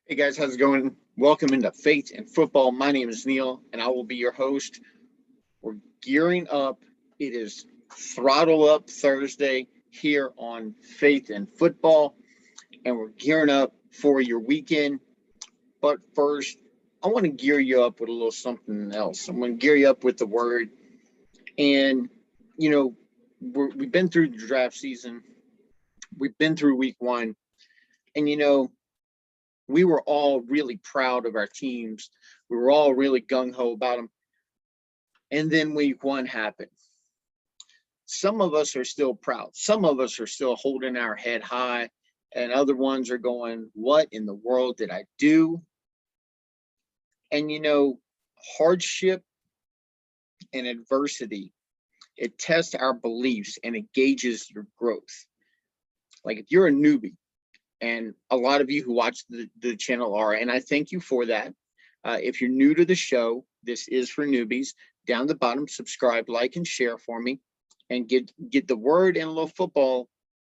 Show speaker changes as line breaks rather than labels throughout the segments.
Hey guys, how's it going? Welcome into Faith and Football. My name is Neil, and I will be your host. We're gearing up. It is Throttle Up Thursday here on Faith and Football, and we're gearing up for your weekend. But first, I want to gear you up with a little something else. I'm going to gear you up with the word. And, you know, we've been through the draft season, we've been through week one, and we were all really proud of our teams. We were all really gung-ho about them. And then week one happened. Some of us are still proud. Some of us are still holding our head high. And other ones are going, what in the world did I do? And hardship and adversity, it tests our beliefs and it gauges your growth. Like if you're a newbie, and a lot of you who watch the channel are, and I thank you for that. If you're new to the show, this is for newbies. Down the bottom, subscribe, like, and share for me, and get the word and a little football,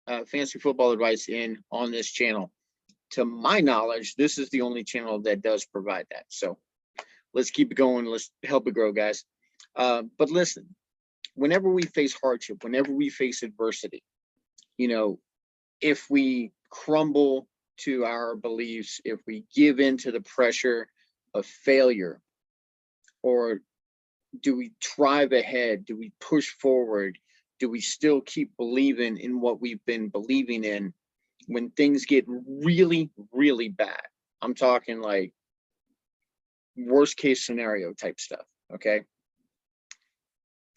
fantasy football advice in on this channel. To my knowledge, this is the only channel that does provide that. So let's keep it going. Let's help it grow, guys. But listen, whenever we face hardship, whenever we face adversity, if we crumble to our beliefs, if we give in to the pressure of failure, or do we drive ahead? Do we push forward? Do we still keep believing in what we've been believing in when things get really, really bad? I'm talking like worst case scenario type stuff, okay?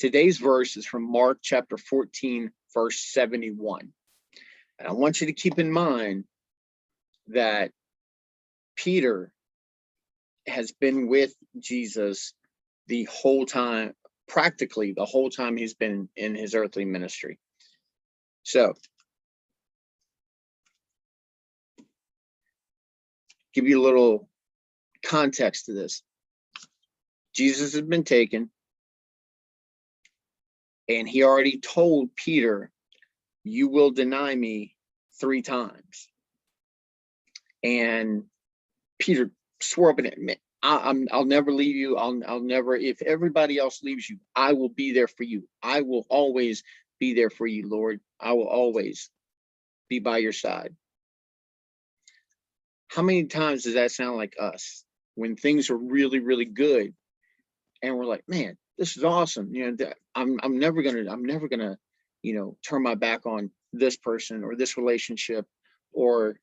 Today's verse is from Mark chapter 14, verse 71. And I want you to keep in mind that Peter has been with Jesus the whole time, practically the whole time he's been in his earthly ministry. So, give you a little context to this. Jesus has been taken, and he already told Peter, you will deny me 3 times. And Peter swore up in it, I'll never leave you. I'll never, if everybody else leaves you, I will be there for you. I will always be there for you, Lord. I will always be by your side. How many times does that sound like us when things are really, really good and we're like, man, this is awesome. I'm never gonna, turn my back on this person or this relationship or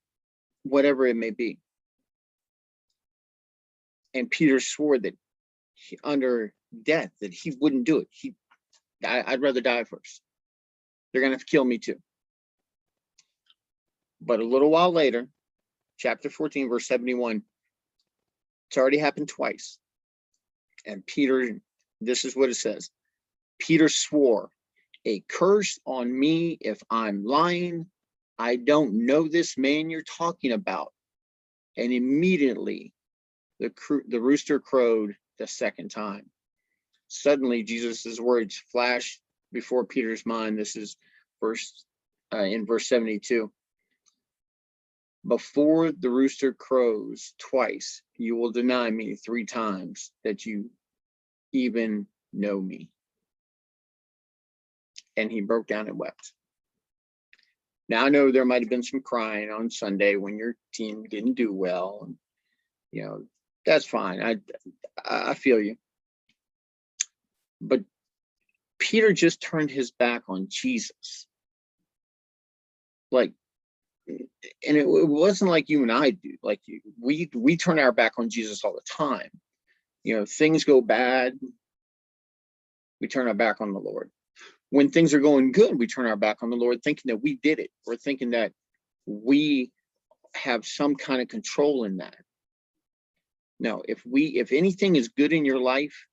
whatever it may be. And Peter swore that under death that he wouldn't do it. I'd rather die first. They're gonna have to kill me too. But a little while later, chapter 14, verse 71, it's already happened twice. And Peter, this is what it says. Peter swore, a curse on me if I'm lying. I don't know this man you're talking about. And immediately the rooster crowed the second time. Suddenly, Jesus' words flashed before Peter's mind. This is in verse 72. Before the rooster crows twice, you will deny me 3 times that you even know me. And he broke down and wept. Now I know there might have been some crying on Sunday when your team didn't do well. That's fine. I feel you. But Peter just turned his back on Jesus. And it wasn't like you and I do. We turn our back on Jesus all the time. Things go bad, we turn our back on the Lord. When things are going good, we turn our back on the Lord, thinking that we did it. We're thinking that we have some kind of control in that. No, if anything is good in your life,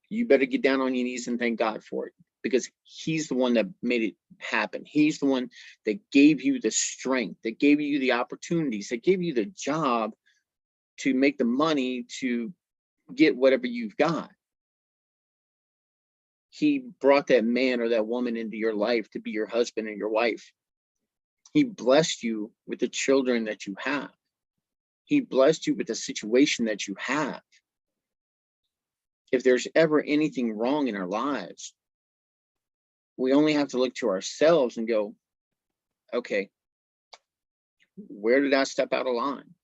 you better get down on your knees and thank God for it, because he's the one that made it happen. He's the one that gave you the strength, that gave you the opportunities, that gave you the job to make the money to get whatever you've got. He brought that man or that woman into your life to be your husband and your wife. He blessed you with the children that you have. He blessed you with the situation that you have. If there's ever anything wrong in our lives, we only have to look to ourselves and go, okay, where did I step out of line?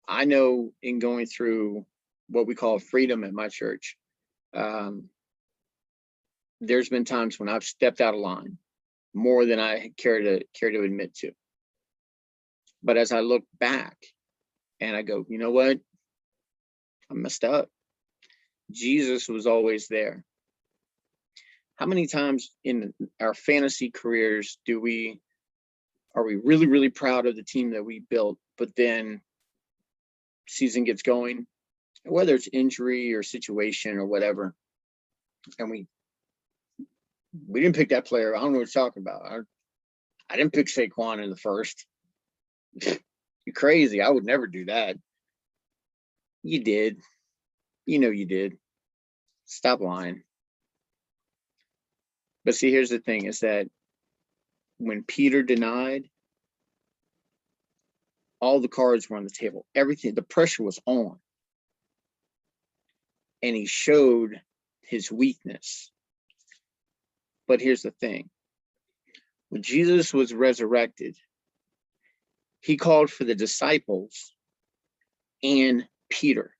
I know in going through what we call freedom at my church, there's been times when I've stepped out of line more than I care to admit to. But as I look back and I go, you know what? I messed up. Jesus was always there. How many times in our fantasy careers are we really, really proud of the team that we built, but then season gets going, whether it's injury or situation or whatever, and we didn't pick that player. I don't know what you're talking about. I didn't pick Saquon in the first. You're crazy. I would never do that. You did. You know you did. Stop lying. But see, here's the thing, is that when Peter denied, all the cards were on the table. Everything, the pressure was on. And he showed his weakness. But here's the thing. When Jesus was resurrected, he called for the disciples and Peter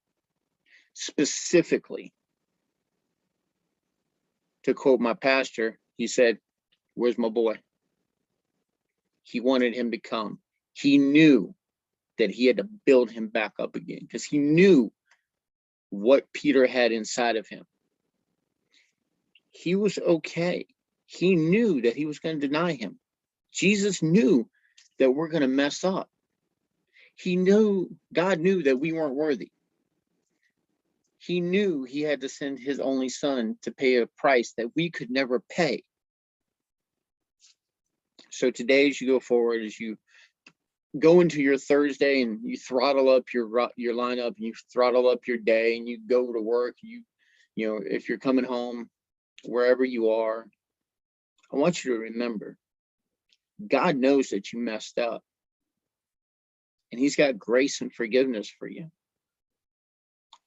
specifically. To quote my pastor, he said, "Where's my boy?" He wanted him to come. He knew that he had to build him back up again because he knew what Peter had inside of him. He was okay. He knew that he was going to deny him. Jesus knew that we're going to mess up. He knew, God knew that we weren't worthy. He knew he had to send his only son to pay a price that we could never pay. So today, as you go forward, as you go into your Thursday and you throttle up your lineup, and you throttle up your day, and you go to work, you know, if you're coming home, wherever you are, I want you to remember, God knows that you messed up, and he's got grace and forgiveness for you.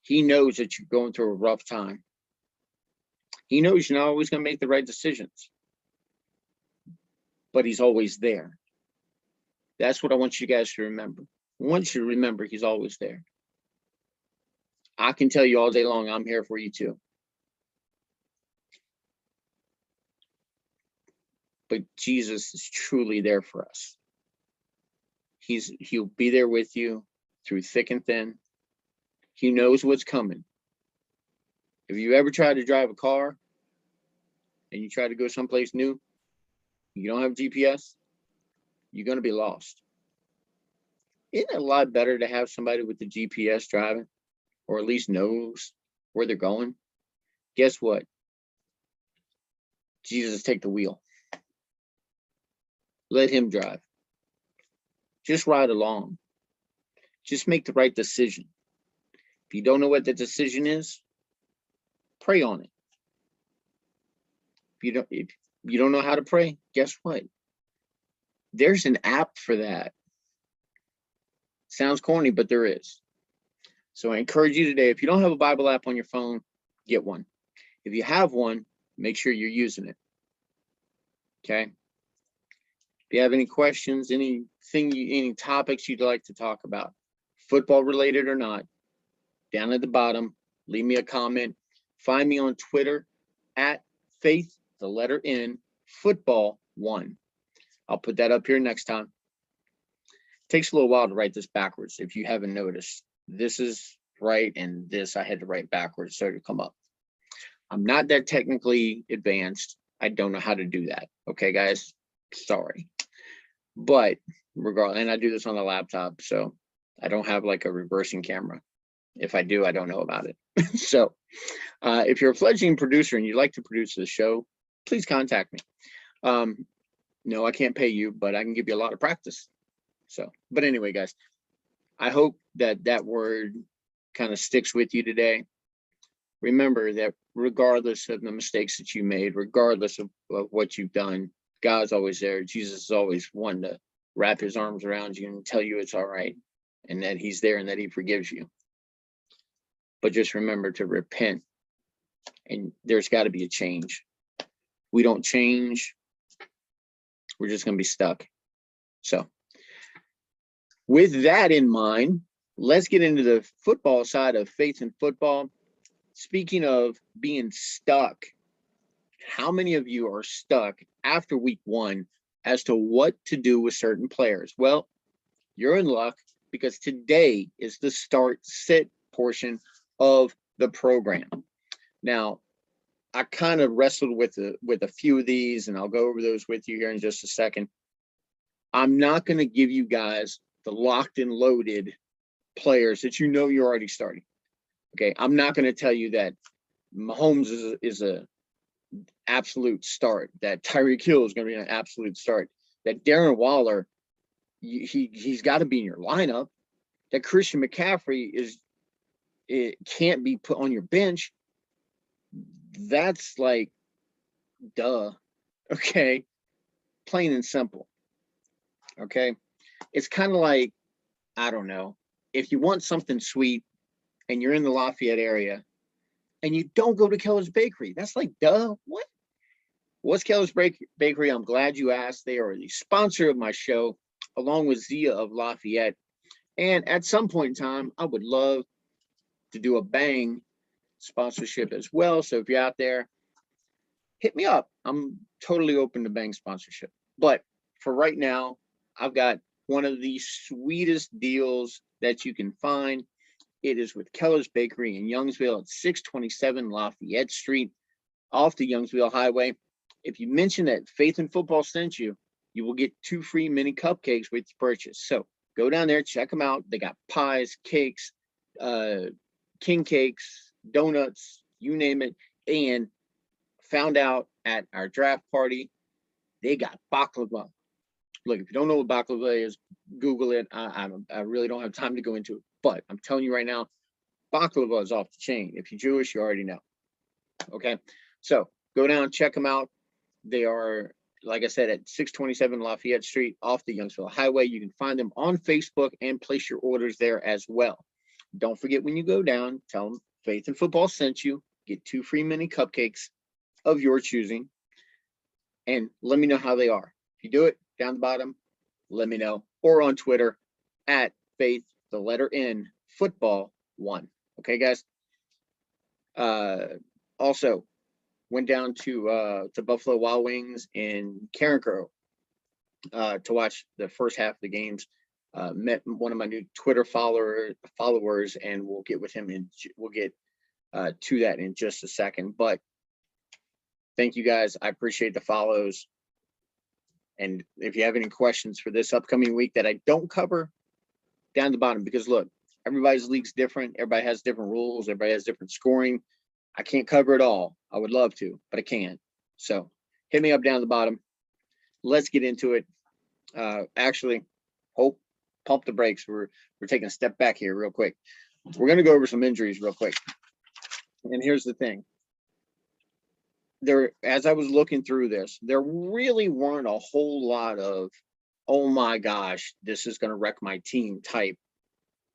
He knows that you're going through a rough time. He knows you're not always going to make the right decisions, but he's always there. That's what I want you guys to remember. I want you to remember he's always there. I can tell you all day long, I'm here for you too. But Jesus is truly there for us. He'll be there with you through thick and thin. He knows what's coming. If you ever try to drive a car and you try to go someplace new, you don't have GPS, you're going to be lost. Isn't it a lot better to have somebody with the GPS driving, or at least knows where they're going? Guess what? Jesus, take the wheel. Let him drive. Just ride along. Just make the right decision. If you don't know what the decision is, pray on it. If you don't know how to pray, guess what? There's an app for that. Sounds corny, but there is. So I encourage you today, if you don't have a Bible app on your phone, get one. If you have one, make sure you're using it. Okay? If you have any questions, any topics you'd like to talk about, football related or not, down at the bottom, leave me a comment. Find me on Twitter at Faith, the letter N, Football1. I'll put that up here next time. It takes a little while to write this backwards. If you haven't noticed, this is right, and this I had to write backwards so to come up. I'm not that technically advanced. I don't know how to do that. Okay, guys, sorry. But regardless, and I do this on the laptop, so I don't have like a reversing camera. If I do, I don't know about it. So if you're a fledgling producer and you'd like to produce the show, please contact me. No, I can't pay you, but I can give you a lot of practice. So, but anyway, guys, I hope that word kind of sticks with you today. Remember that regardless of the mistakes that you made, regardless of what you've done, God's always there. Jesus is always one to wrap his arms around you and tell you it's all right. and that he's there and that he forgives you. But just remember to repent, and there's got to be a change. We don't change, we're just going to be stuck. So with that in mind, let's get into the football side of Faith in Football. Speaking of being stuck, how many of you are stuck after week 1 as to what to do with certain players? Well, you're in luck, because today is the start-sit portion of the program. Now, I kind of wrestled with a few of these, and I'll go over those with you here in just a second. I'm not going to give you guys the locked and loaded players that you know you're already starting. Okay, I'm not going to tell you that Mahomes is a absolute start, that Tyreek Hill is going to be an absolute start, that Darren Waller, he's got to be in your lineup, that Christian McCaffrey can't be put on your bench. That's like, duh. Okay, plain and simple. Okay, it's kind of like, I don't know, if you want something sweet and you're in the Lafayette area and you don't go to Keller's Bakery, that's like, duh. What's Keller's Bakery? I'm glad you asked. They are the sponsor of my show, along with Zia of Lafayette. And at some point in time, I would love to do a Bang sponsorship as well. So if you're out there, hit me up. I'm totally open to Bang sponsorship. But for right now, I've got one of the sweetest deals that you can find. It is with Keller's Bakery in Youngsville at 627 Lafayette Street, off the Youngsville Highway. If you mention that Faith in Football sent you, you will get 2 free mini cupcakes with your purchase. So go down there, check them out. They got pies, cakes, king cakes, donuts, you name it. And found out at our draft party, they got baklava. Look, if you don't know what baklava is, Google it. I really don't have time to go into it, but I'm telling you right now, baklava is off the chain. If you're Jewish, you already know. Okay, so go down, check them out. They are, like I said, at 627 Lafayette Street, off the Youngsville Highway. You can find them on Facebook and place your orders there as well. Don't forget, when you go down, tell them Faith in Football sent you. Get 2 free mini cupcakes of your choosing, and let me know how they are. If you do it, down the bottom, let me know, or on Twitter at Faith, the letter N, Football 1. Okay, guys. Also went down to Buffalo Wild Wings in Carencro to watch the first half of the games. Met one of my new Twitter followers, and we'll get with him, and we'll get to that in just a second. But thank you guys. I appreciate the follows. And if you have any questions for this upcoming week that I don't cover, down the bottom, because look, everybody's league's different. Everybody has different rules. Everybody has different scoring. I can't cover it all. I would love to, but I can't. So hit me up down the bottom. Let's get into it. Actually, pump the brakes. We're taking a step back here real quick. We're going to go over some injuries real quick. And here's the thing. As I was looking through this, there really weren't a whole lot of, oh my gosh, this is going to wreck my team type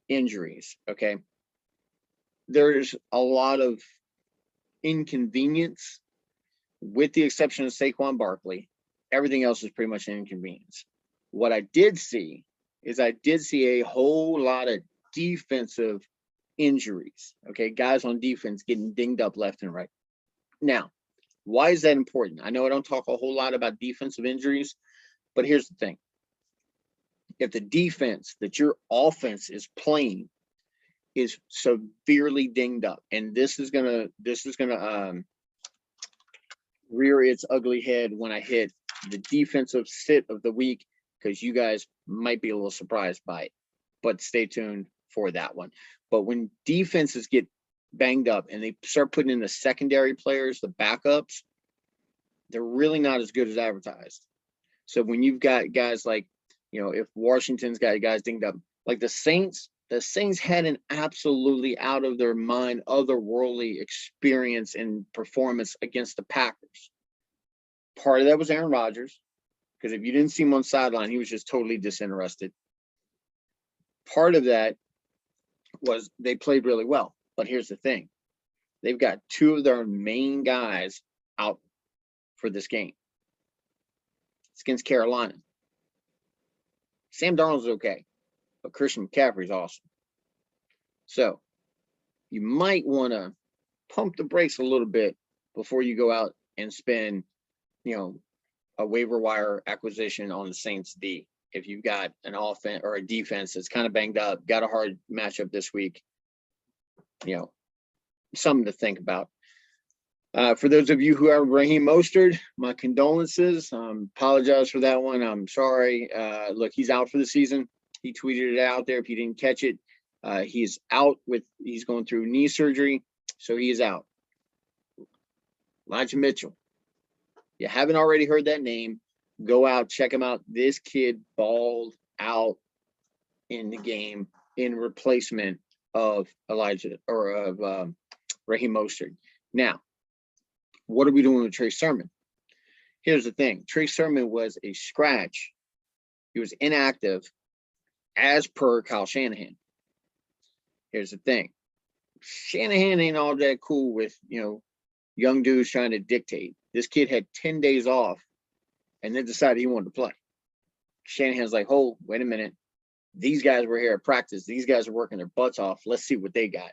injuries. Okay. There's a lot of inconvenience, with the exception of Saquon Barkley. Everything else is pretty much an inconvenience. What I did see is a whole lot of defensive injuries. Okay. Guys on defense getting dinged up left and right. Now, why is that important? I know I don't talk a whole lot about defensive injuries, but here's the thing. If the defense that your offense is playing is severely dinged up, and this is gonna rear its ugly head when I hit the defensive sit of the week, because you guys might be a little surprised by it, but stay tuned for that one. But when defenses get banged up and they start putting in the secondary players, the backups, they're really not as good as advertised. So when you've got guys like, if Washington's got guys dinged up, like the Saints had an absolutely out of their mind, otherworldly experience and performance against the Packers. Part of that was Aaron Rodgers, because if you didn't see him on sideline, he was just totally disinterested. Part of that was they played really well. But here's the thing. They've got two of their main guys out for this game. It's against Carolina. Sam Darnold's okay, but Christian McCaffrey's awesome. So you might want to pump the brakes a little bit before you go out and spend, a waiver wire acquisition on the Saints D. If you've got an offense or a defense that's kind of banged up, got a hard matchup this week, something to think about. For those of you who are Raheem Mostert, my condolences. Apologize for that one. I'm sorry. Look, he's out for the season. He tweeted it out there if you didn't catch it. He's out he's going through knee surgery, so he is out. Elijah Mitchell. You haven't already heard that name, go out, check him out. This kid balled out in the game in replacement of Raheem Mostert. Now, what are we doing with Trey Sermon? Here's the thing. Trey Sermon was a scratch. He was inactive as per Kyle Shanahan. Here's the thing. Shanahan ain't all that cool with, young dudes trying to dictate. This kid had 10 days off and then decided he wanted to play. Shanahan's like, oh, wait a minute. These guys were here at practice. These guys are working their butts off. Let's see what they got.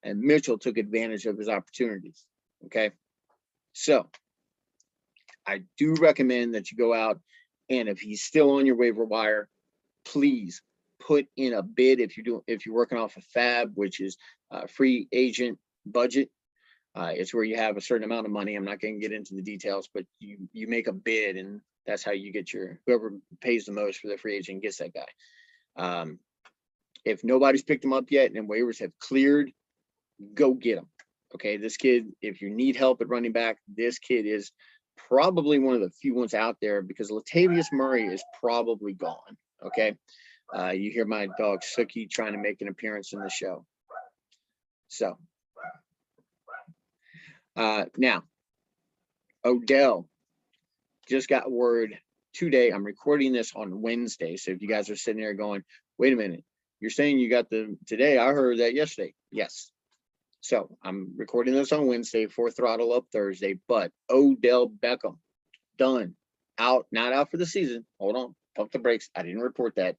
And Mitchell took advantage of his opportunities. Okay. So I do recommend that you go out, and if he's still on your waiver wire, please put in a bid if you're working off a FAB, which is a free agent budget. It's where you have a certain amount of money. I'm not going to get into the details, but you make a bid, and that's how you get whoever pays the most for the free agent gets that guy. If nobody's picked him up yet and waivers have cleared, go get him. Okay, this kid, if you need help at running back, this kid is probably one of the few ones out there, because Latavius Murray is probably gone. Okay, you hear my dog Sookie trying to make an appearance in the show. So now, Odell just got word today. I'm recording this on Wednesday. So if you guys are sitting there going, wait a minute, you're saying you got today? I heard that yesterday. Yes. So I'm recording this on Wednesday for Throttle Up Thursday, but Odell Beckham, done, out, not out for the season. Hold on, pump the brakes. I didn't report that,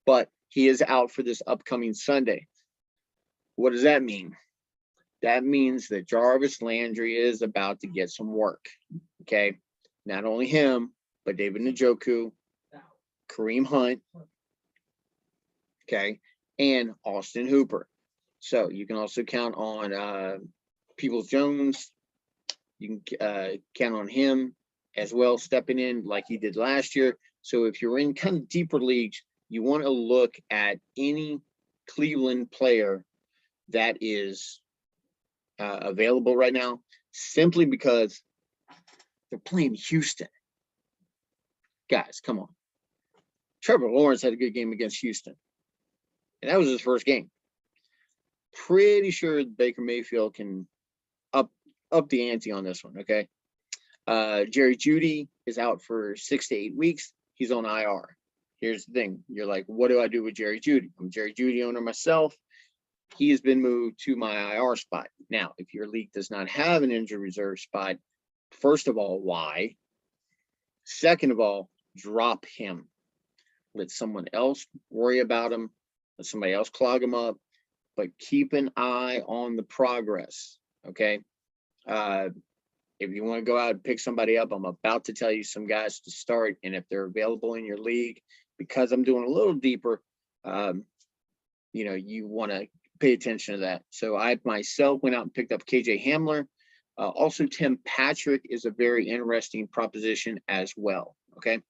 but he is out for this upcoming Sunday. What does that mean? That means that Jarvis Landry is about to get some work. Okay. Not only him, but David Njoku, Kareem Hunt, okay, and Austin Hooper. So you can also count on Peoples-Jones. You can count on him as well, stepping in like he did last year. So if you're in kind of deeper leagues, you want to look at any Cleveland player that is available right now, simply because they're playing Houston. Guys, come on. Trevor Lawrence had a good game against Houston, and that was his first game. Pretty sure Baker Mayfield can up the ante on this one. Okay. Jerry Jeudy is out for 6 to 8 weeks. He's on IR. Here's the thing. You're like, what do I do with Jerry Jeudy? I'm a Jerry Jeudy owner myself. He has been moved to my IR spot. Now, if your league does not have an injury reserve spot, first of all, why? Second of all, drop him. Let someone else worry about him. Let somebody else clog him up. But keep an eye on the progress, okay? If you want to go out and pick somebody up, I'm about to tell you some guys to start, and if they're available in your league, because I'm doing a little deeper, you want to pay attention to that. So I myself went out and picked up KJ Hamler. Also, Tim Patrick is a very interesting proposition as well, okay?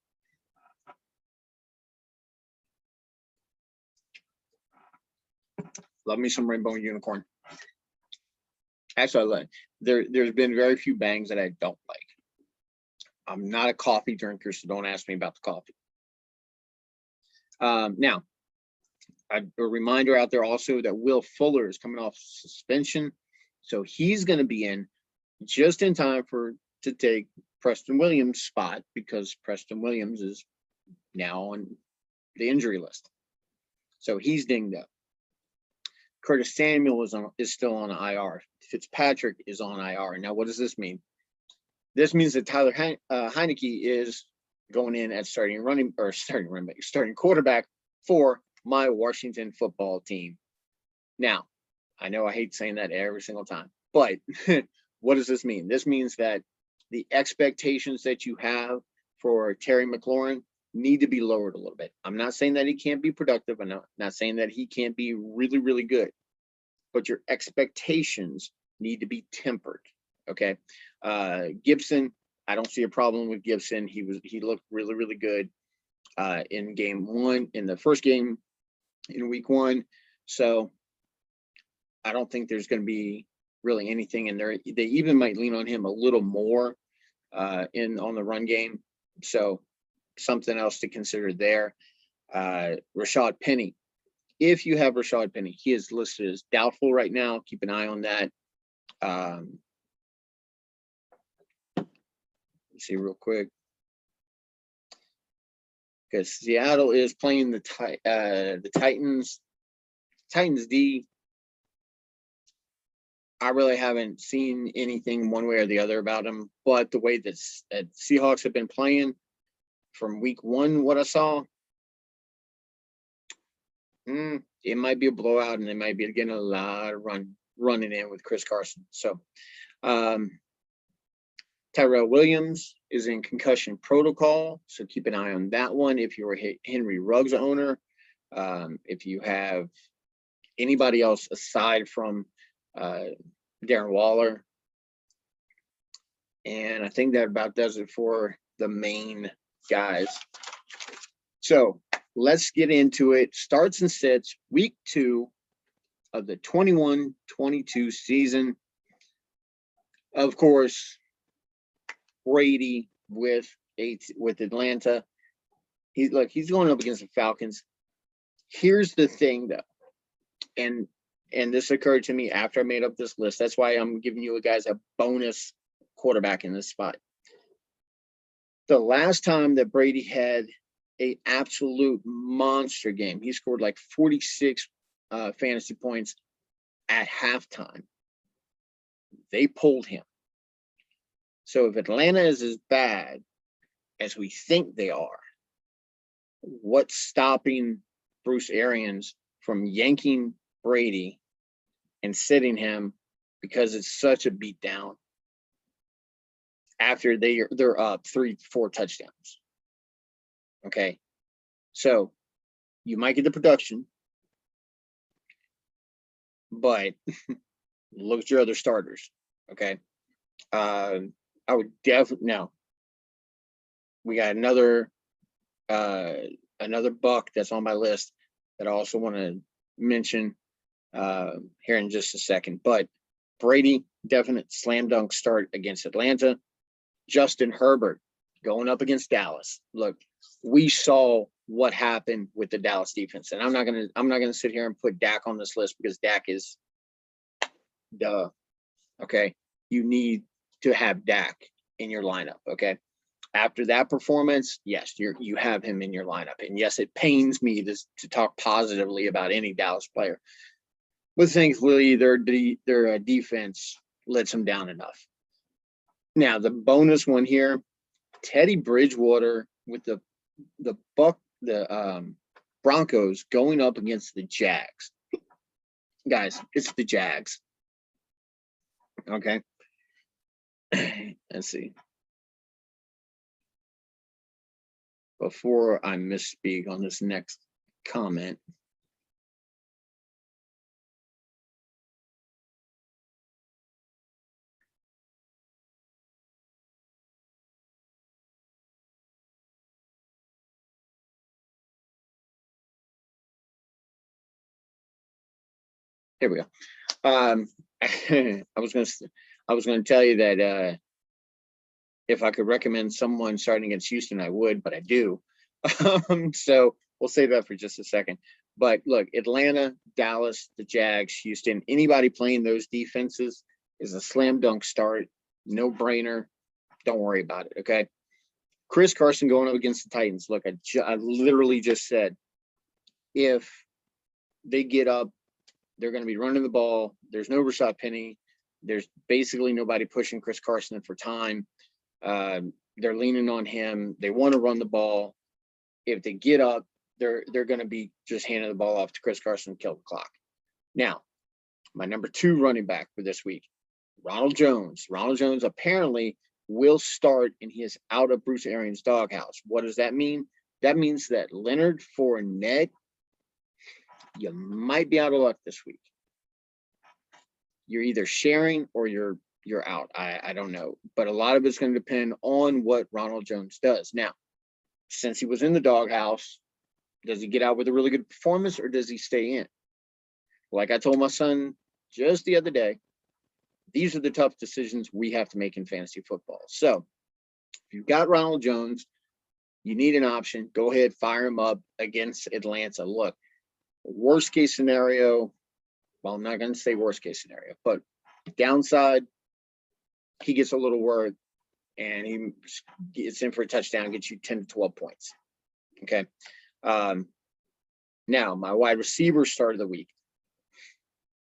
Love me some Rainbow Unicorn. Actually, there's been very few bangs that I don't like. I'm not a coffee drinker, so don't ask me about the coffee. Now, a reminder out there also that Will Fuller is coming off suspension, so he's going to be in just in time to take Preston Williams' spot, because Preston Williams is now on the injury list. So he's dinged up. Curtis Samuel is still on IR. Fitzpatrick is on IR. Now, what does this mean? This means that Tyler Heineke is going in at starting quarterback for my Washington football team. Now, I know I hate saying that every single time, but what does this mean? This means that the expectations that you have for Terry McLaurin need to be lowered a little bit. I'm not saying that he can't be productive. I'm not saying that he can't be really, really good, but your expectations need to be tempered. Okay. Gibson, I don't see a problem with Gibson. He looked really, really good in the first game in week 1. So I don't think there's going to be really anything in there. They even might lean on him a little more on the run game. So something else to consider there. Rashad Penny. If you have Rashad Penny, he is listed as doubtful right now. Keep an eye on that. Let's see real quick. Because Seattle is playing the Titans. Titans D. I really haven't seen anything one way or the other about them, but the way that Seahawks have been playing from week 1, what I saw, it might be a blowout, and they might be getting a lot of running in with Chris Carson. So Tyrell Williams is in concussion protocol, so keep an eye on that one. If you're a Henry Ruggs owner, if you have anybody else aside from Darren Waller, and I think that about does it for the main guys. So let's get into it. Starts and sits, week 2 of the 21-22 season. Of course, Brady with Atlanta. He's going up against the Falcons. Here's the thing, though, and this occurred to me after I made up this list. That's why I'm giving you guys a bonus quarterback in this spot. The last time that Brady had an absolute monster game, he scored like 46 fantasy points at halftime. They pulled him. So if Atlanta is as bad as we think they are, what's stopping Bruce Arians from yanking Brady and sitting him because it's such a beatdown after they're up 3-4 touchdowns? Okay, so you might get the production, but look at your other starters. Okay, I would definitely now. We got another buck that's on my list that I also want to mention here in just a second. But Brady, definite slam dunk start against Atlanta. Justin Herbert going up against Dallas. Look, we saw what happened with the Dallas defense, and I'm not gonna sit here and put Dak on this list because Dak is duh. Okay, you need to have Dak in your lineup. Okay, after that performance, yes, you have him in your lineup, and yes, it pains me to talk positively about any Dallas player, but thankfully their defense lets them down enough. Now the bonus one here, Teddy Bridgewater with the Broncos going up against the Jags. Guys, it's the Jags. Okay. Let's see. Before I misspeak on this next comment, here we go. I was gonna tell you that if I could recommend someone starting against Houston, I would, but I do. So we'll save that for just a second. But look, Atlanta, Dallas, the Jags, Houston, anybody playing those defenses is a slam dunk start, no brainer. Don't worry about it. Okay. Chris Carson going up against the Titans. Look, I literally just said, if they get up, they're going to be running the ball. There's no Rashad Penny. There's basically nobody pushing Chris Carson for time. They're leaning on him. They want to run the ball. If they get up, they're going to be just handing the ball off to Chris Carson and kill the clock. Now, my number 2 running back for this week, Ronald Jones. Ronald Jones apparently will start, and he is out of Bruce Arians' doghouse. What does that mean? That means that Leonard Fournette, you might be out of luck this week. You're either sharing or you're out. I don't know. But a lot of it's going to depend on what Ronald Jones does. Now, since he was in the doghouse, does he get out with a really good performance or does he stay in? Like I told my son just the other day, these are the tough decisions we have to make in fantasy football. So if you've got Ronald Jones, you need an option. Go ahead, fire him up against Atlanta. Look, worst case scenario, well, I'm not going to say worst case scenario, but downside, he gets a little work and he gets in for a touchdown, gets you 10 to 12 points. Okay. Now, my wide receiver start of the week.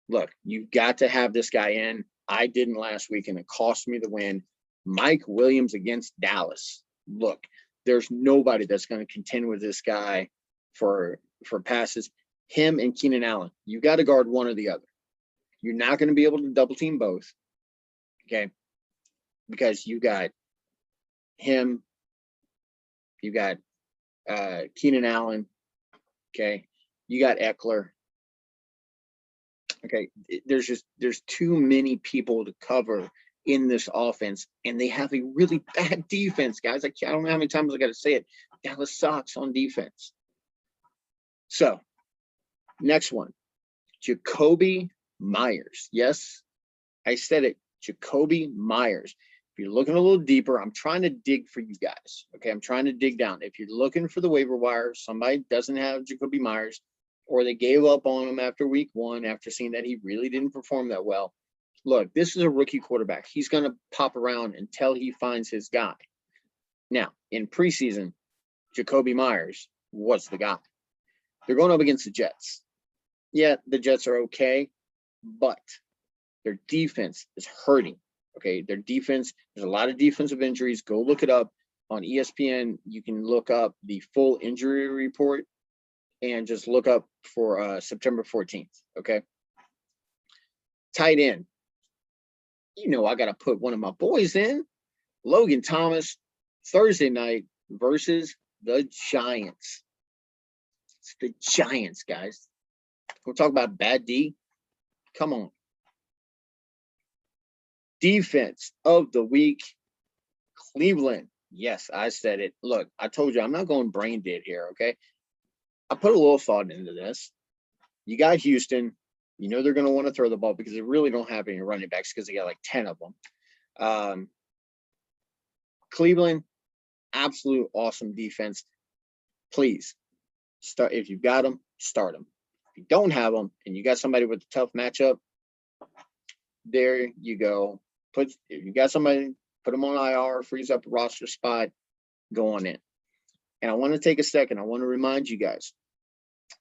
Look, you've got to have this guy in. I didn't last week, and it cost me the win. Mike Williams against Dallas. Look, there's nobody that's going to contend with this guy for passes. Him and Keenan Allen. You got to guard one or the other. You're not going to be able to double team both. Okay. Because you got him, you got Keenan Allen. Okay. You got Eckler. Okay. There's too many people to cover in this offense, and they have a really bad defense, guys. I don't know how many times I got to say it. Dallas sucks on defense. So, next one, Jacoby Myers. Yes, I said it, Jacoby Myers. If you're looking a little deeper, I'm trying to dig for you guys. Okay, I'm trying to dig down. If you're looking for the waiver wire, somebody doesn't have Jacoby Myers, or they gave up on him after week 1 after seeing that he really didn't perform that well. Look, this is a rookie quarterback. He's going to pop around until he finds his guy. Now, in preseason, Jacoby Myers was the guy. They're going up against the Jets. Yeah, the Jets are okay, but their defense is hurting. Okay, their defense, there's a lot of defensive injuries. Go look it up on ESPN. You can look up the full injury report and just look up for September 14th. Okay. Tight end. You know, I got to put one of my boys in. Logan Thomas, Thursday night versus the Giants. It's the Giants, guys. We'll talk about bad D. Come on. Defense of the week, Cleveland. Yes, I said it. Look, I told you I'm not going brain dead here, okay? I put a little thought into this. You got Houston. You know they're going to want to throw the ball because they really don't have any running backs because they got like 10 of them. Cleveland, absolute awesome defense. Please, start if you've got them, start them. If you don't have them and you got somebody with a tough matchup, there you go. If you got somebody, put them on IR, freeze up a roster spot, go on in. And I want to take a second. I want to remind you guys,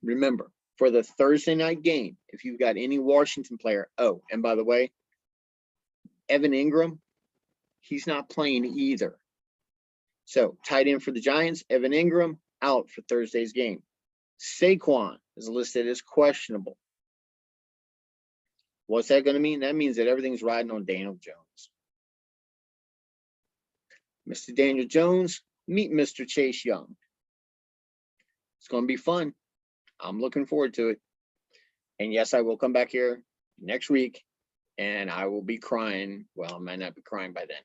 remember, for the Thursday night game, if you've got any Washington player, oh, and by the way, Evan Ingram, he's not playing either. So tight end for the Giants, Evan Ingram, out for Thursday's game. Saquon is listed as questionable. What's that going to mean? That means that everything's riding on Daniel Jones. Mr. Daniel Jones, meet Mr. Chase Young. It's going to be fun. I'm looking forward to it. And yes, I will come back here next week and I will be crying. Well, I might not be crying by then,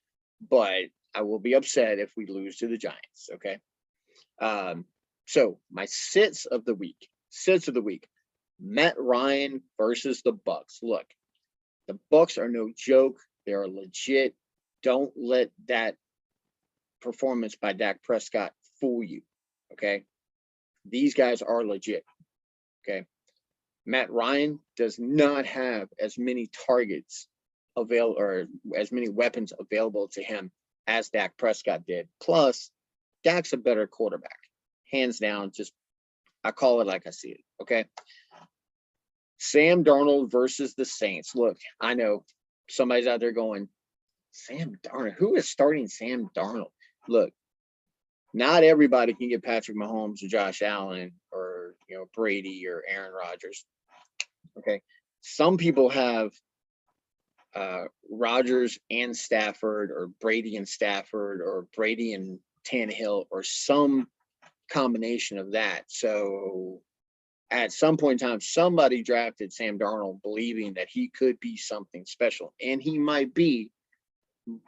but I will be upset if we lose to the Giants. Okay. So my sits of the week, Matt Ryan versus the Bucks. Look, the Bucks are no joke. They are legit. Don't let that performance by Dak Prescott fool you. Okay. These guys are legit. Okay. Matt Ryan does not have as many targets available or as many weapons available to him as Dak Prescott did. Plus, Dak's a better quarterback. Hands down, just I call it like I see it. Okay. Sam Darnold versus the Saints. Look, I know somebody's out there going, Sam Darnold, who is starting Sam Darnold? Look, not everybody can get Patrick Mahomes or Josh Allen or, Brady or Aaron Rodgers. Okay. Some people have Rodgers and Stafford, or Brady and Stafford, or Brady and Tannehill, or some combination of that. So at some point in time, somebody drafted Sam Darnold believing that he could be something special, and he might be,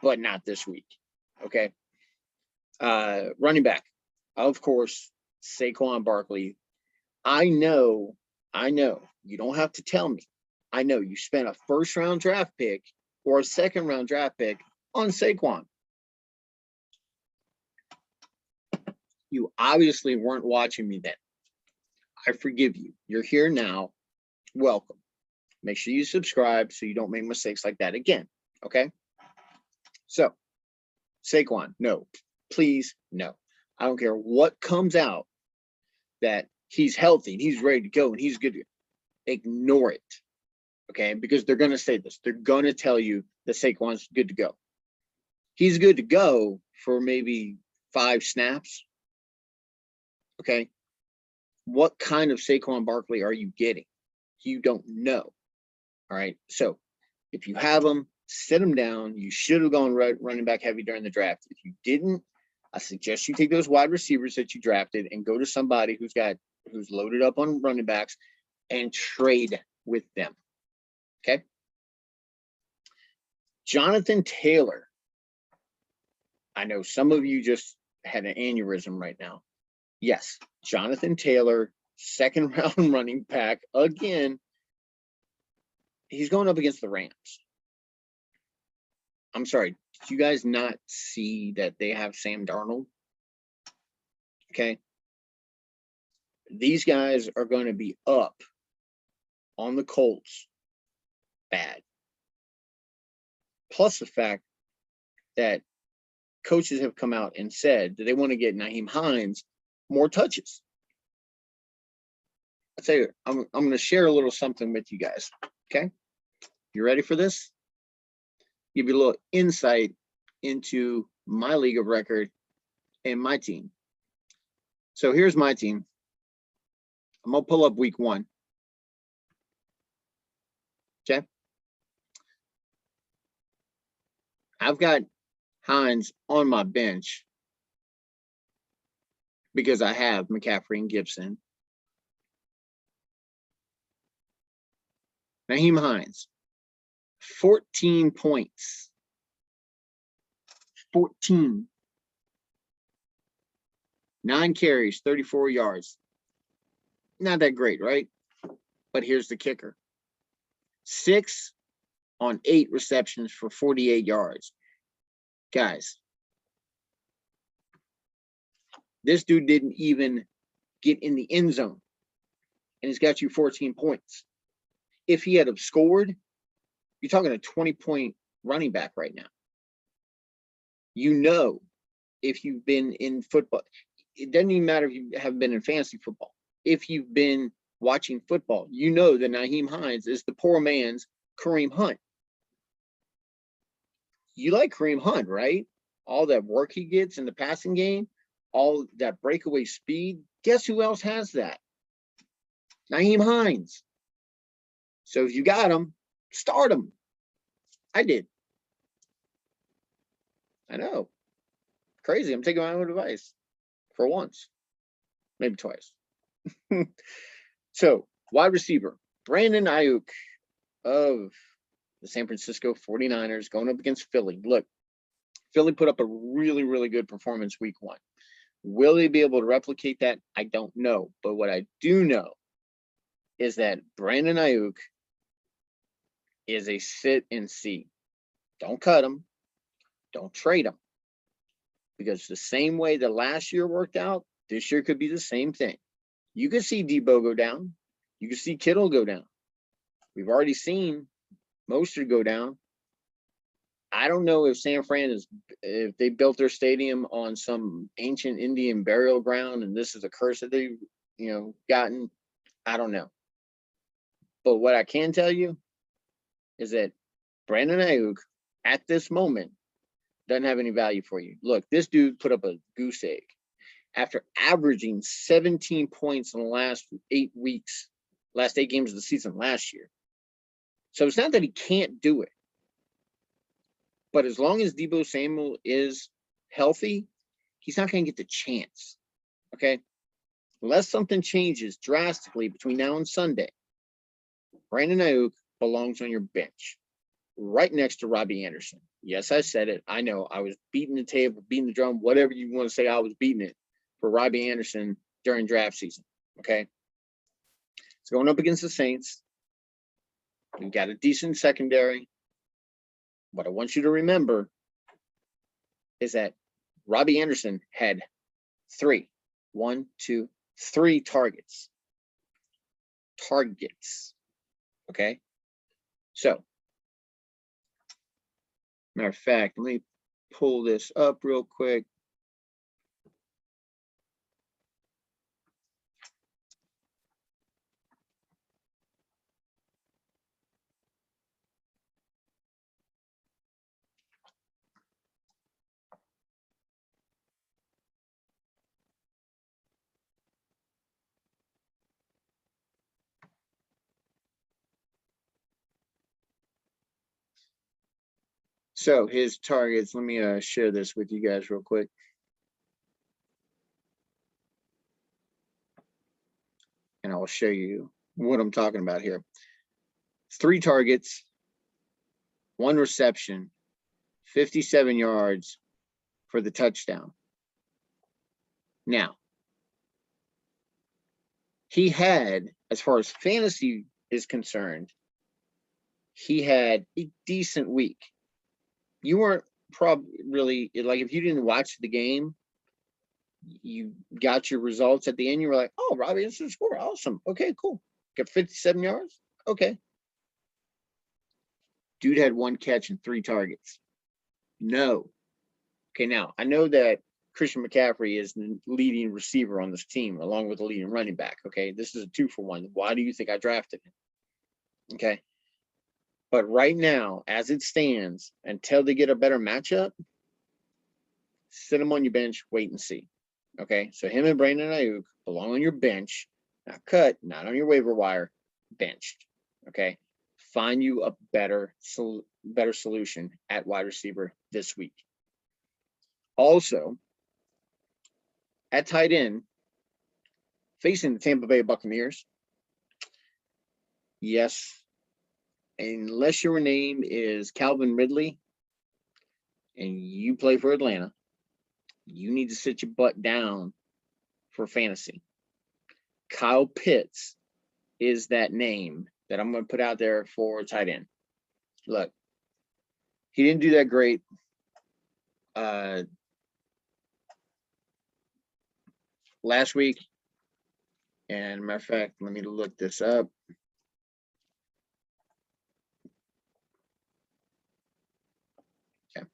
but not this week. Okay. Running back, of course, Saquon Barkley. I know, you don't have to tell me. I know you spent a first round draft pick or a second round draft pick on Saquon. You obviously weren't watching me then. I forgive you. You're here now. Welcome. Make sure you subscribe so you don't make mistakes like that again. Okay? So, Saquon, no. Please, no. I don't care what comes out that he's healthy and he's ready to go and he's good. Ignore it. Okay? Because they're going to say this. They're going to tell you that Saquon's good to go. He's good to go for maybe 5 snaps. Okay? What kind of Saquon Barkley are you getting? You don't know. All right? So, if you have him, sit him down. You should have gone running back heavy during the draft. If you didn't, I suggest you take those wide receivers that you drafted and go to somebody who's loaded up on running backs and trade with them. Okay? Jonathan Taylor. I know some of you just had an aneurysm right now. Yes, Jonathan Taylor, second round running back again. He's going up against the Rams. I'm sorry, did you guys not see that they have Sam Darnold? Okay. These guys are going to be up on the Colts bad. Plus the fact that coaches have come out and said that they want to get Nyheim Hines more touches. I tell you, I'm going to share a little something with you guys. Okay. You ready for this? Give you a little insight into my league of record and my team. So here's my team. I'm going to pull up week 1. Okay. I've got Hines on my bench because I have McCaffrey and Gibson. Nyheim Hines, 14 points. 14. 9 carries, 34 yards. Not that great, right? But here's the kicker. 6 on 8 receptions for 48 yards. Guys, this dude didn't even get in the end zone, and he's got you 14 points. If he had scored, you're talking a 20-point running back right now. If you've been in football, it doesn't even matter if you have been in fantasy football. If you've been watching football, you know that Nyheim Hines is the poor man's Kareem Hunt. You like Kareem Hunt, right? All that work he gets in the passing game, all that breakaway speed. Guess who else has that? Nyheim Hines. So if you got him, start him. I did. I know. Crazy. I'm taking my own advice for once, maybe twice. So, wide receiver, Brandon Ayuk of the San Francisco 49ers going up against Philly. Look, Philly put up a really, really good performance week 1. Will they be able to replicate that? I don't know. But what I do know is that Brandon Ayuk is a sit and see. Don't cut him. Don't trade him. Because the same way that last year worked out, this year could be the same thing. You could see Debo go down. You could see Kittle go down. We've already seen Mostert go down. I don't know if if they built their stadium on some ancient Indian burial ground and this is a curse that they've, gotten. I don't know. But what I can tell you is that Brandon Ayuk, at this moment, doesn't have any value for you. Look, this dude put up a goose egg after averaging 17 points in the last 8 weeks, last 8 games of the season last year. So it's not that he can't do it. But as long as Deebo Samuel is healthy, he's not going to get the chance. Okay? Unless something changes drastically between now and Sunday, Brandon Ayuk belongs on your bench, right next to Robbie Anderson. Yes, I said it. I know. I was beating the table, beating the drum, whatever you want to say. I was beating it for Robbie Anderson during draft season. Okay? It's going up against the Saints. We've got a decent secondary. What I want you to remember is that Robbie Anderson had 3 targets. Okay? So, matter of fact, let me pull this up real quick. So his targets, let me share this with you guys real quick. And I'll show you what I'm talking about here. 3 targets, 1 reception, 57 yards for the touchdown. Now, he had, as far as fantasy is concerned, he had a decent week. You weren't probably really, like, if you didn't watch the game, you got your results at the end, you were like, oh, Robbie Anderson scored. Awesome. Okay, cool. Got 57 yards. Okay. Dude had 1 catch and 3 targets. No. Okay, now, I know that Christian McCaffrey is the leading receiver on this team, along with the leading running back. Okay, this is a 2-for-1. Why do you think I drafted him? Okay. But right now, as it stands, until they get a better matchup, sit him on your bench, wait and see. Okay, so him and Brandon Ayuk belong on your bench, not cut, not on your waiver wire, benched. Okay, find you a better solution at wide receiver this week. Also, at tight end, facing the Tampa Bay Buccaneers, yes, unless your name is Calvin Ridley and you play for Atlanta, you need to sit your butt down for fantasy. Kyle Pitts is that name that I'm going to put out there for tight end. Look, he didn't do that great last week. And matter of fact, let me look this up. Okay.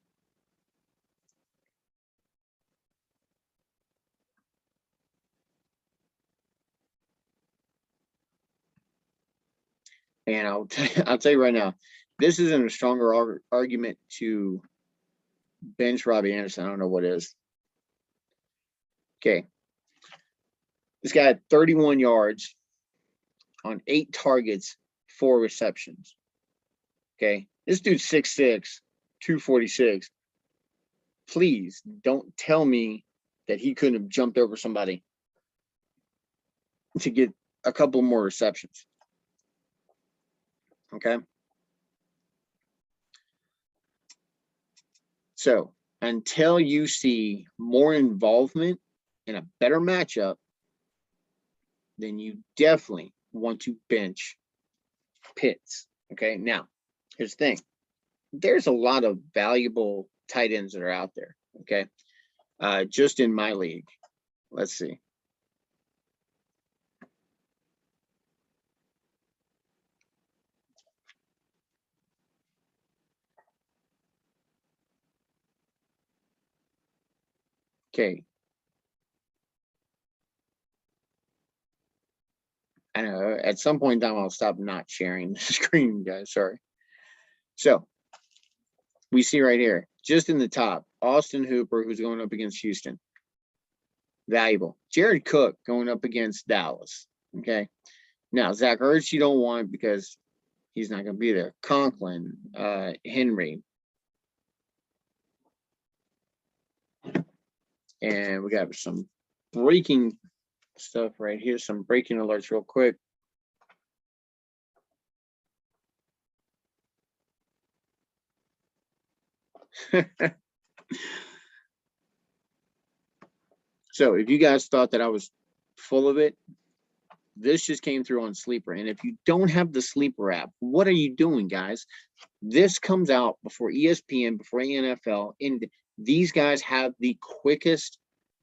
And I'll tell you right now, this isn't a stronger argument to bench Robbie Anderson. I don't know what is. Okay. This guy had 31 yards on 8 targets, 4 receptions. Okay. This dude's 6'6", 246. Please don't tell me that he couldn't have jumped over somebody to get a couple more receptions. Okay. So until you see more involvement in a better matchup, then you definitely want to bench Pitts. Okay. Now, here's the thing. There's a lot of valuable tight ends that are out there. Okay. Just in my league. Let's see. Okay. I know at some point in time I'll stop not sharing the screen, guys. Sorry. So we see right here, just in the top, Austin Hooper, who's going up against Houston. Valuable. Jared Cook going up against Dallas. Okay. Now, Zach Ertz, you don't want because he's not going to be there. Conklin, Henry. And we got some breaking stuff right here. Some breaking alerts real quick. So if you guys thought that I was full of it, this just came through on Sleeper. And if you don't have the Sleeper app, what are you doing, guys? This comes out before ESPN, before NFL, and these guys have the quickest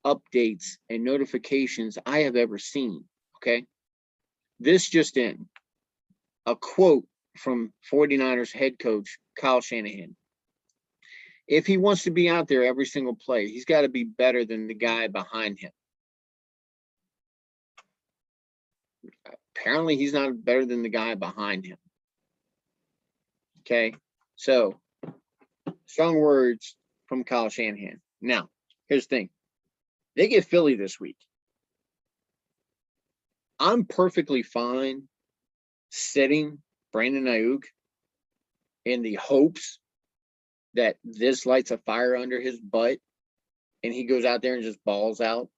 updates and notifications I have ever seen, okay? This just in, a quote from 49ers head coach Kyle Shanahan. If he wants to be out there every single play, he's got to be better than the guy behind him. Apparently, he's not better than the guy behind him. Okay, so strong words from Kyle Shanahan. Now, here's the thing. They get Philly this week. I'm perfectly fine sitting Brandon Ayuk in the hopes that this lights a fire under his butt and he goes out there and just balls out.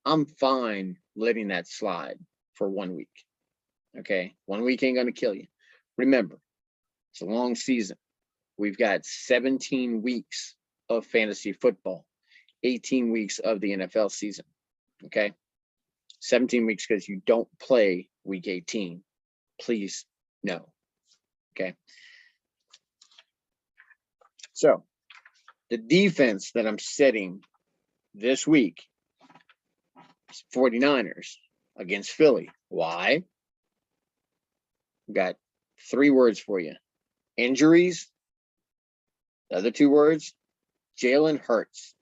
I'm fine letting that slide for 1 week. Okay, 1 week ain't going to kill you. Remember, it's a long season. We've got 17 weeks of fantasy football, 18 weeks of the NFL season. Okay, 17 weeks because you don't play week 18. Please, no. Okay. So the defense that I'm setting this week is 49ers against Philly. Why? Got 3 words for you. Injuries. The other 2 words, Jalen Hurts.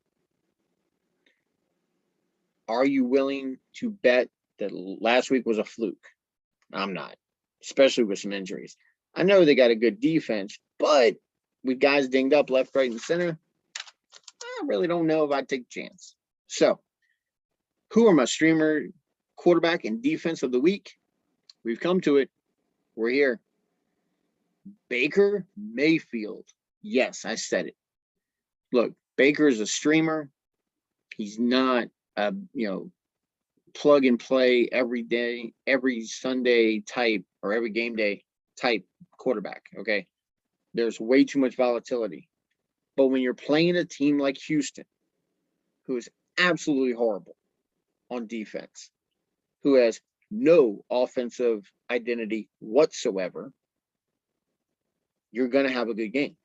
Are you willing to bet that last week was a fluke? I'm not, especially with some injuries. I know they got a good defense, but with guys dinged up left, right, and center, I really don't know if I'd take a chance. So, who are my streamer quarterback and defense of the week? We've come to it. We're here. Baker Mayfield. Yes, I said it. Look, Baker is a streamer. He's not a, plug and play every day, every Sunday type or every game day type quarterback, okay? There's way too much volatility. But when you're playing a team like Houston, who is absolutely horrible on defense, who has no offensive identity whatsoever, you're going to have a good game.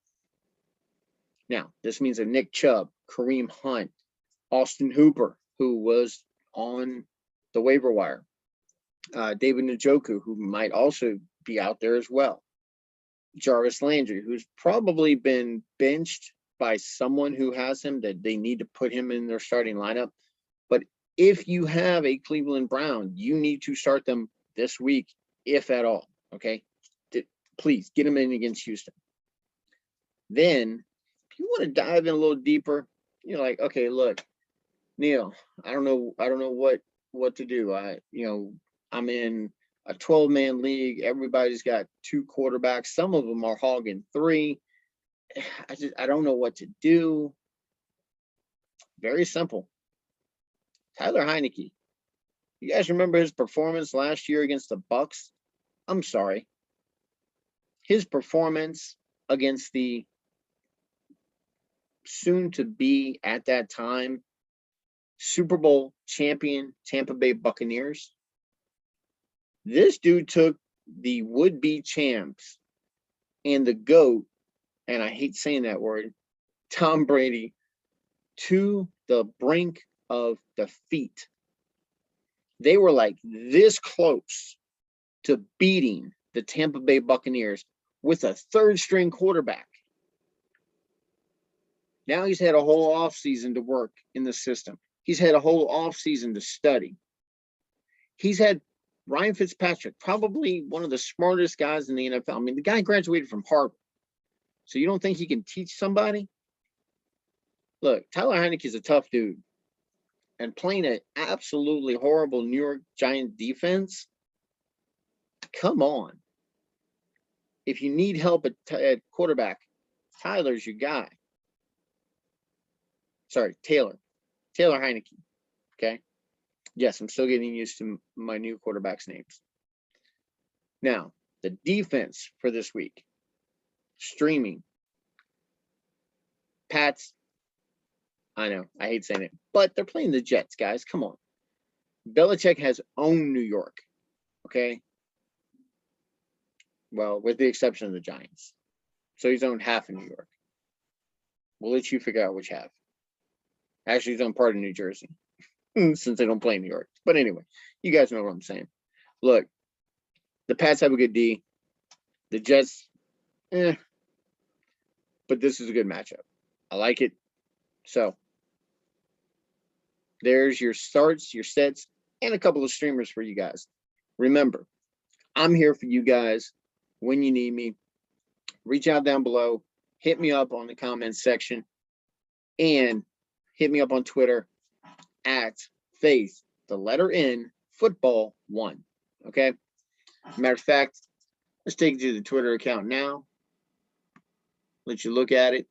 Now, this means that Nick Chubb, Kareem Hunt, Austin Hooper, who was on the waiver wire, David Njoku, who might also be out there as well, Jarvis Landry, who's probably been benched by someone who has him, that they need to put him in their starting lineup. But if you have a Cleveland Brown, you need to start them this week, if at all, okay? Please get them in against Houston. Then, if you want to dive in a little deeper, you're like, okay, look, Neil, I don't know what to do. I'm in a 12-man league. Everybody's got 2 quarterbacks. Some of them are hogging 3. I don't know what to do. Very simple. Tyler Heineke. You guys remember his performance last year against the Bucks? I'm sorry. His performance against the soon to be at that time Super Bowl champion Tampa Bay Buccaneers. This dude took the would-be champs and the GOAT, and I hate saying that word, Tom Brady, to the brink of defeat. They were like this close to beating the Tampa Bay Buccaneers with a 3rd-string quarterback. Now he's had a whole offseason to work in the system. He's had a whole offseason to study. He's had Ryan Fitzpatrick, probably one of the smartest guys in the NFL. I mean, the guy graduated from Harvard. So you don't think he can teach somebody? Look, Tyler Heinicke is a tough dude. And playing an absolutely horrible New York Giant defense, come on. If you need help at quarterback, Tyler's your guy. Sorry, Taylor Heinicke. Okay. Yes, I'm still getting used to my new quarterback's names. Now, the defense for this week, streaming. Pats, I know, I hate saying it, but they're playing the Jets, guys. Come on. Belichick has owned New York, okay? Well, with the exception of the Giants. So he's owned half of New York. We'll let you figure out which half. Actually, he's owned part of New Jersey, since they don't play in New York. But anyway, you guys know what I'm saying. Look, the Pats have a good D. The Jets, but this is a good matchup. I like it. So there's your starts, your sets, and a couple of streamers for you guys. Remember, I'm here for you guys when you need me. Reach out down below. Hit me up on the comments section. And hit me up on Twitter at Faith, the letter N, football 1. Okay? Matter of fact, let's take you to the Twitter account now. Let you look at it.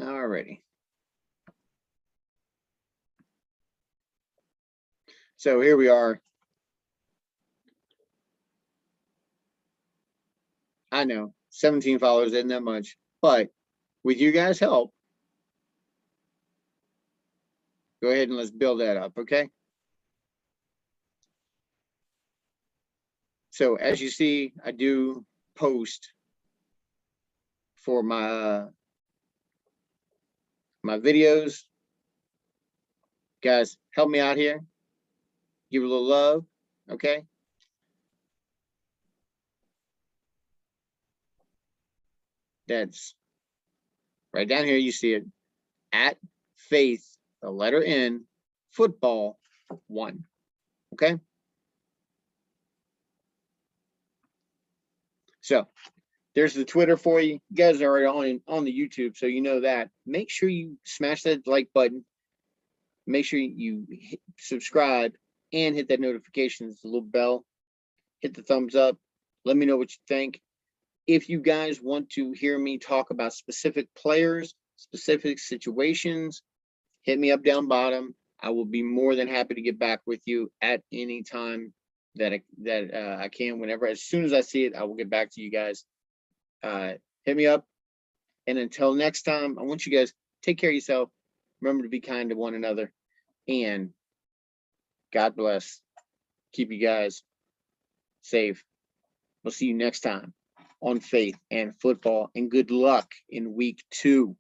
Alrighty. So here we are. I know 17 followers isn't that much, but with you guys' help, go ahead and let's build that up, okay? So as you see, I do post for my videos. Guys, help me out here. Give it a little love, okay? That's right down here. You see it at Faith, the letter N, football 1, okay? So there's the Twitter for you. You guys are already on the YouTube, so you know that. Make sure you smash that like button. Make sure you subscribe and hit that notifications, the little bell. Hit the thumbs up. Let me know what you think. If you guys want to hear me talk about specific players, specific situations, hit me up down bottom. I will be more than happy to get back with you at any time that I can. Whenever, as soon as I see it, I will get back to you guys. Hit me up. And until next time, I want you guys take care of yourself. Remember to be kind to one another. And God bless. Keep you guys safe. We'll see you next time on Faith and Football. And good luck in week 2.